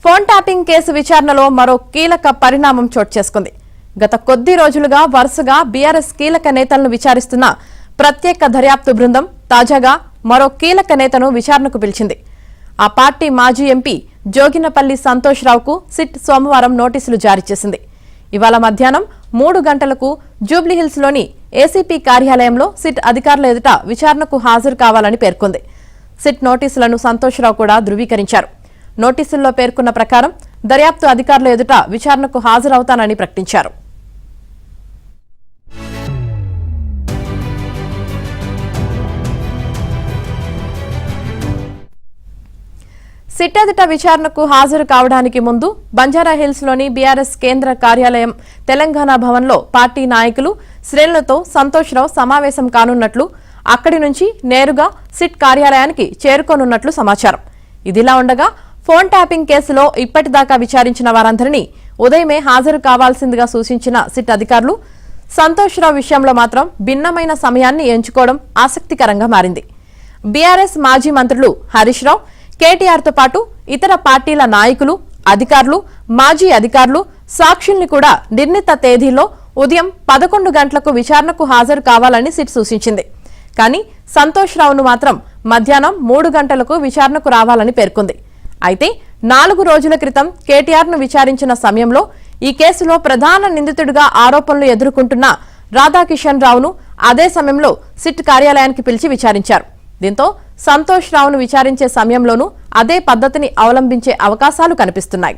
Phone tapping case విచారణలో మరో కీలక పరిణామం చోటు చేసుకుంది. గత కొద్ది రోజులుగా వరుసగా బీఆర్ఎస్ కీలక నేతలను విచారిస్తున్న ప్రత్యేక దర్యాప్తు బృందం తాజాగా మరో కీలక నేతను విచారణకు పిలిచింది. ఆ పార్టీ మాజీ ఎంపీ జోగినపల్లి సంతోష్ రావుకు సిట్ సోమవారం నోటీసులు జారీ చేసింది. ఇవాళ మధ్యాహ్నం 3 గంటలకు జూబ్లీహిల్స్ లోని ఏసీపీ కార్యాలయంలో సిట్ అధికారుల ఎదుట విచారణకు హాజరు కావాలని పేర్కొంది. సిట్ నోటీసులను సంతోష్ రావు కూడా ధృవీకరించారు. నోటీసుల్లో పేర్కొన్న ప్రకారం దర్యాప్తు అధికారుల ఎదుట విచారణకు హాజరవుతానని ప్రకటించారు. సిట్ ఎదుట విచారణకు హాజరు కావడానికి ముందు బంజారాహిల్స్ లోని బీఆర్ఎస్ కేంద్ర కార్యాలయం తెలంగాణ భవన్లో పార్టీ నాయకులు శ్రేణులతో సంతోష్ రావు సమావేశం కానున్నట్లు, అక్కడి నుంచి నేరుగా సిట్ కార్యాలయానికి చేరుకోనున్నట్లు సమాచారం. ఇదిలా ఉండగా ఫోన్ ట్యాపింగ్ కేసులో ఇప్పటిదాకా విచారించిన వారందరినీ ఉదయమే హాజరు కావాల్సిందిగా సూచించిన సిట్ అధికారులు సంతోష్ రావు విషయంలో మాత్రం భిన్నమైన సమయాన్ని ఎంచుకోవడం ఆసక్తికరంగా మారింది. బీఆర్ఎస్ మాజీ మంత్రులు హరీష్ రావు, కేటీఆర్తో పాటు ఇతర పార్టీల నాయకులు, అధికారులు, మాజీ అధికారులు, సాక్షుల్ని కూడా నిర్ణీత తేదీలో ఉదయం 11 గంటలకు విచారణకు హాజరు కావాలని సిట్ సూచించింది. కానీ సంతోష్ రావును మాత్రం మధ్యాహ్నం 3 గంటలకు విచారణకు రావాలని పేర్కొంది. అయితే 4 రోజుల క్రితం కేటీఆర్ను విచారించిన సమయంలో ఈ కేసులో ప్రధాన నిందితుడిగా ఆరోపణలు ఎదుర్కొంటున్న రాధాకిషన్ రావును అదే సమయంలో సిట్ కార్యాలయానికి పిలిచి విచారించారు. దీంతో సంతోష్ రావును విచారించే సమయంలోనూ అదే పద్ధతిని అవలంబించే అవకాశాలు కనిపిస్తున్నాయి.